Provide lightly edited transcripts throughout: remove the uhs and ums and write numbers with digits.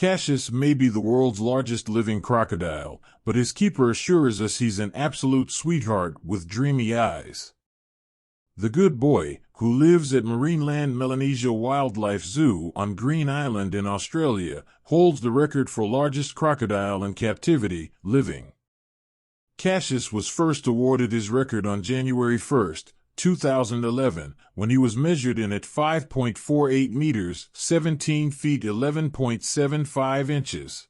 Cassius may be the world's largest living crocodile, but his keeper assures us he's an absolute sweetheart with dreamy eyes. The good boy, who lives at Marineland Melanesia Wildlife Zoo on Green Island in Australia, holds the record for largest crocodile in captivity, living. Cassius was first awarded his record on January 1, 2011, when he was measured in at 5.48 meters, 17 feet 11.75 inches.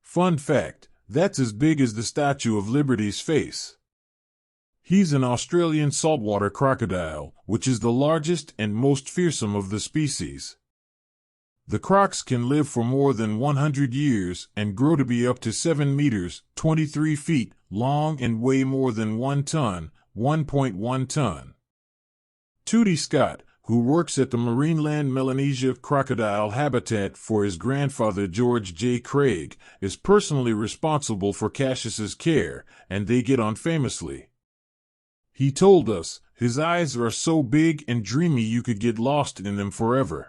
Fun fact, that's as big as the Statue of Liberty's face. He's an Australian saltwater crocodile, which is the largest and most fearsome of the species. The crocs can live for more than 100 years and grow to be up to 7 meters, 23 feet, long and weigh more than 1 ton, 1.1 ton. Tootie Scott, who works at the Marineland Melanesia crocodile habitat for his grandfather George J. Craig, is personally responsible for Cassius's care, and they get on famously. He told us, his eyes are so big and dreamy you could get lost in them forever.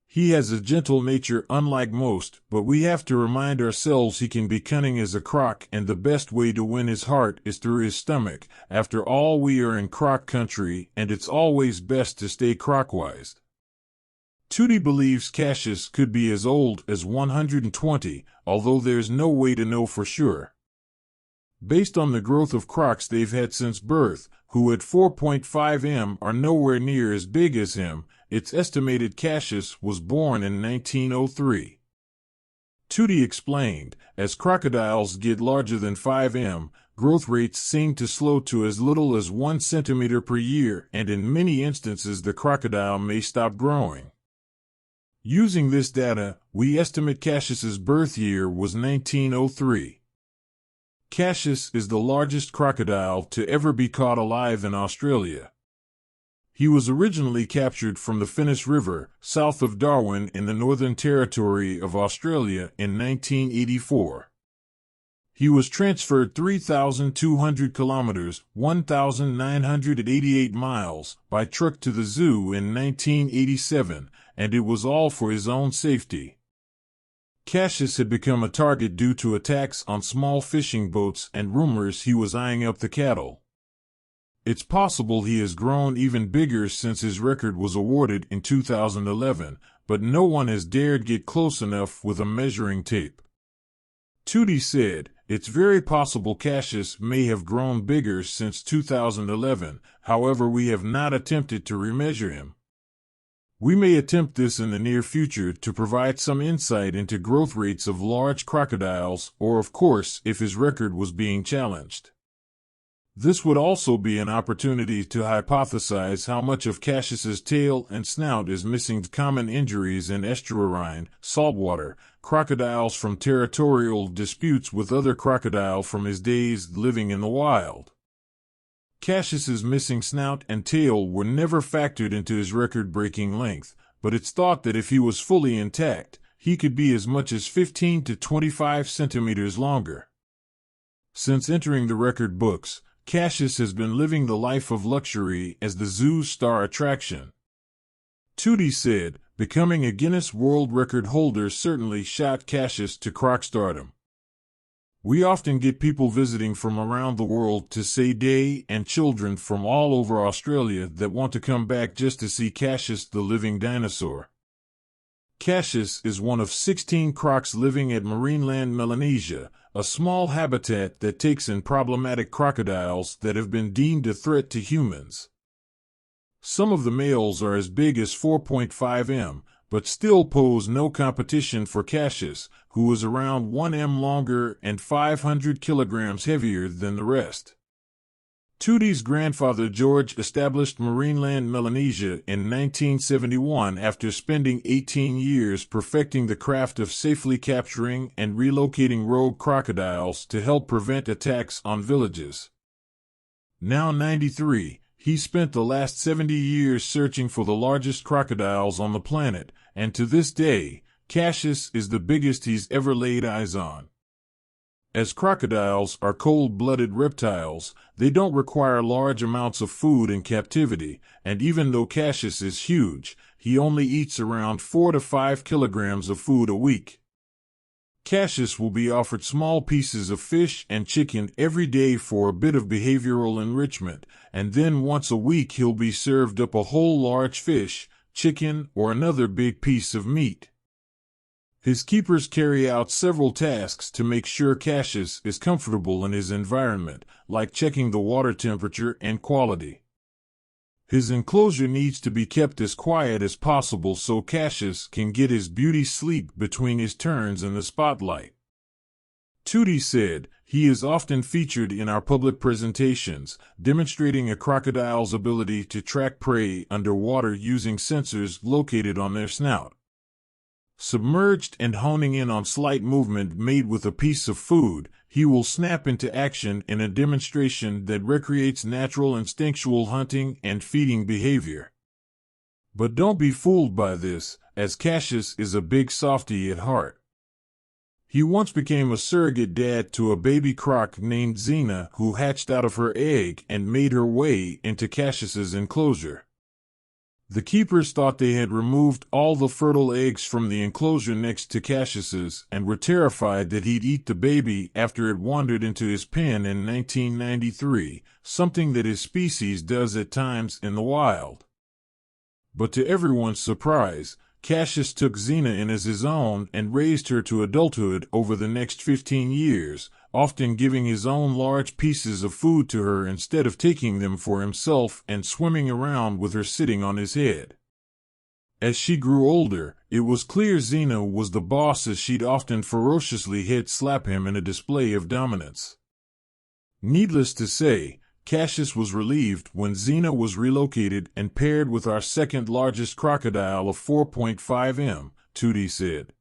He has a gentle nature unlike most, but we have to remind ourselves he can be cunning as a croc, and the best way to win his heart is through his stomach. After all, we are in croc country, and it's always best to stay crocwise. Tootie believes Cassius could be as old as 120, although there's no way to know for sure. Based on the growth of crocs they've had since birth, who at 4.5 m are nowhere near as big as him, it's estimated Cassius was born in 1903. Tootie explained, as crocodiles get larger than 5 m, growth rates seem to slow to as little as 1 centimeter per year, and in many instances the crocodile may stop growing. Using this data, we estimate Cassius's birth year was 1903. Cassius is the largest crocodile to ever be caught alive in Australia. He was originally captured from the Ord River, south of Darwin in the Northern Territory of Australia in 1984. He was transferred 3,200 kilometers, 1,988 miles, by truck to the zoo in 1987, and it was all for his own safety. Cassius had become a target due to attacks on small fishing boats and rumors he was eyeing up the cattle. It's possible he has grown even bigger since his record was awarded in 2011, but no one has dared get close enough with a measuring tape. Tootie said, it's very possible Cassius may have grown bigger since 2011, however we have not attempted to remeasure him. We may attempt this in the near future to provide some insight into growth rates of large crocodiles, or of course if his record was being challenged. This would also be an opportunity to hypothesize how much of Cassius's tail and snout is missing to common injuries in estuarine, saltwater, crocodiles from territorial disputes with other crocodile from his days living in the wild. Cassius's missing snout and tail were never factored into his record-breaking length, but it's thought that if he was fully intact, he could be as much as 15 to 25 centimeters longer. Since entering the record books, Cassius has been living the life of luxury as the zoo's star attraction. Tootie said, becoming a Guinness World Record holder certainly shot Cassius to croc stardom. We often get people visiting from around the world to say day and children from all over Australia that want to come back just to see Cassius the living dinosaur. Cassius is one of 16 crocs living at Marineland Melanesia, a small habitat that takes in problematic crocodiles that have been deemed a threat to humans. Some of the males are as big as 4.5 m, but still pose no competition for Cassius, who is around 1 m longer and 500 kilograms heavier than the rest. Tootie's grandfather George established Marineland Melanesia in 1971 after spending 18 years perfecting the craft of safely capturing and relocating rogue crocodiles to help prevent attacks on villages. Now 93, he spent the last 70 years searching for the largest crocodiles on the planet, and to this day, Cassius is the biggest he's ever laid eyes on. As crocodiles are cold-blooded reptiles, they don't require large amounts of food in captivity, and even though Cassius is huge, he only eats around 4 to 5 kilograms of food a week. Cassius will be offered small pieces of fish and chicken every day for a bit of behavioral enrichment, and then once a week he'll be served up a whole large fish, chicken, or another big piece of meat. His keepers carry out several tasks to make sure Cassius is comfortable in his environment, like checking the water temperature and quality. His enclosure needs to be kept as quiet as possible so Cassius can get his beauty sleep between his turns in the spotlight. Tootie said, "He is often featured in our public presentations, demonstrating a crocodile's ability to track prey underwater using sensors located on their snout. Submerged and honing in on slight movement made with a piece of food, he will snap into action in a demonstration that recreates natural instinctual hunting and feeding behavior." But don't be fooled by this, as Cassius is a big softy at heart. He once became a surrogate dad to a baby croc named Xena who hatched out of her egg and made her way into Cassius's enclosure. The keepers thought they had removed all the fertile eggs from the enclosure next to Cassius's and were terrified that he'd eat the baby after it wandered into his pen in 1993, something that his species does at times in the wild. But to everyone's surprise, Cassius took Xena in as his own and raised her to adulthood over the next 15 years, often giving his own large pieces of food to her instead of taking them for himself and swimming around with her sitting on his head. As she grew older, it was clear Xena was the boss as she'd often ferociously head slap him in a display of dominance. Needless to say, Cassius was relieved when Xena was relocated and paired with our second largest crocodile of 4.5 m, Tootie said.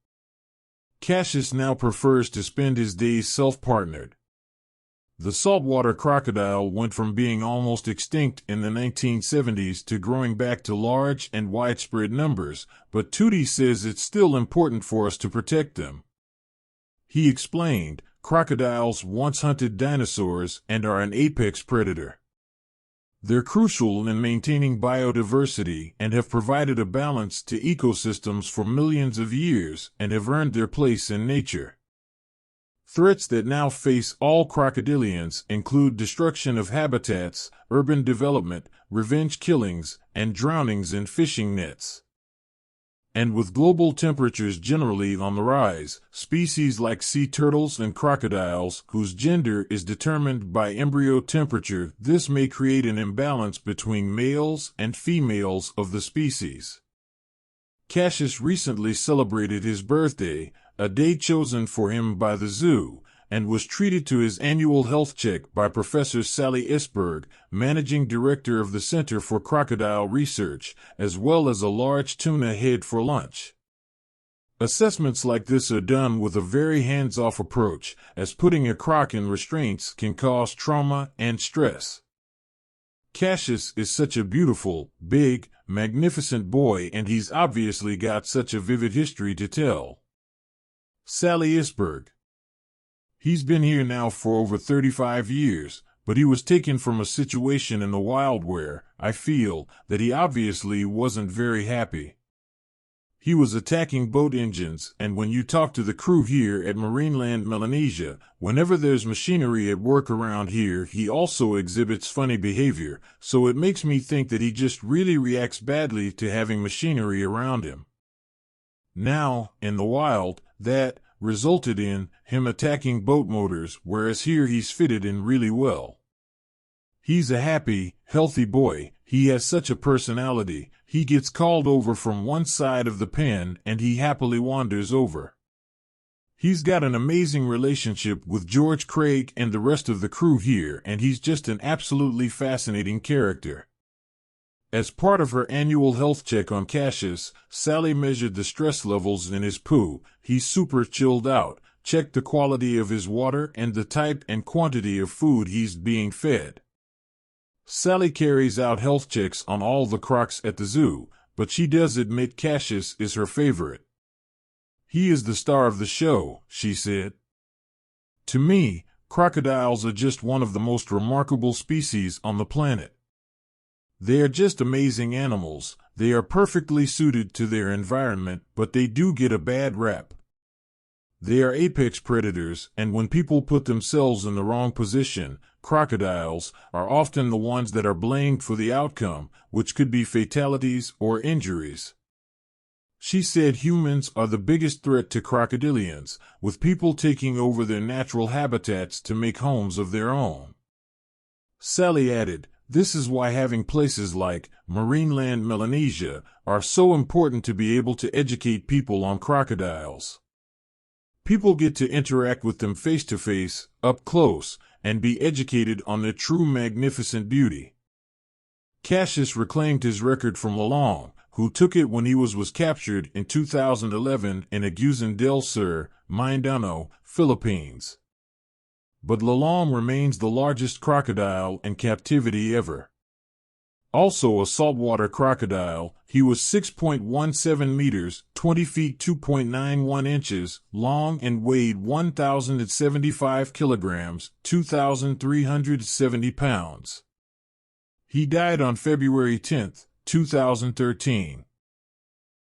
Cassius now prefers to spend his days self-partnered. The saltwater crocodile went from being almost extinct in the 1970s to growing back to large and widespread numbers, but Tootie says it's still important for us to protect them. He explained, "Crocodiles once hunted dinosaurs and are an apex predator. They're crucial in maintaining biodiversity and have provided a balance to ecosystems for millions of years and have earned their place in nature. Threats that now face all crocodilians include destruction of habitats, urban development, revenge killings, and drownings in fishing nets. And with global temperatures generally on the rise, species like sea turtles and crocodiles, whose gender is determined by embryo temperature, this may create an imbalance between males and females of the species." Cassius recently celebrated his birthday, a day chosen for him by the zoo, and was treated to his annual health check by Professor Sally Esberg, managing director of the Center for Crocodile Research, as well as a large tuna head for lunch. Assessments like this are done with a very hands-off approach, as putting a croc in restraints can cause trauma and stress. Cassius is such a beautiful, big, magnificent boy, and he's obviously got such a vivid history to tell. Sally Esberg. He's been here now for over 35 years, but he was taken from a situation in the wild where, I feel, that he obviously wasn't very happy. He was attacking boat engines, and when you talk to the crew here at Marineland Melanesia, whenever there's machinery at work around here, he also exhibits funny behavior, so it makes me think that he just really reacts badly to having machinery around him. Now, in the wild, that resulted in him attacking boat motors, whereas here he's fitted in really well. He's a happy, healthy boy. He has such a personality. He gets called over from one side of the pen and he happily wanders over. He's got an amazing relationship with George Craig and the rest of the crew here, and he's just an absolutely fascinating character. As part of her annual health check on Cassius, Sally measured the stress levels in his poo. He's super chilled out, checked the quality of his water and the type and quantity of food he's being fed. Sally carries out health checks on all the crocs at the zoo, but she does admit Cassius is her favorite. "He is the star of the show," she said. "To me, crocodiles are just one of the most remarkable species on the planet. They are just amazing animals, They are perfectly suited to their environment, but they do get a bad rap. They are apex predators, and when people put themselves in the wrong position, crocodiles are often the ones that are blamed for the outcome, which could be fatalities or injuries. She said humans are the biggest threat to crocodilians, with people taking over their natural habitats to make homes of their own. Sally added, "This is why having places like Marineland Melanesia are so important to be able to educate people on crocodiles. People get to interact with them face to face, up close, and be educated on their true magnificent beauty." Cassius reclaimed his record from Lalong, who took it when he was captured in 2011 in Agusan del Sur, Mindanao, Philippines. But Lalong remains the largest crocodile in captivity ever. Also a saltwater crocodile, he was 6.17 meters, 20 feet 2.91 inches, long and weighed 1,075 kilograms, 2,370 pounds. He died on February 10, 2013.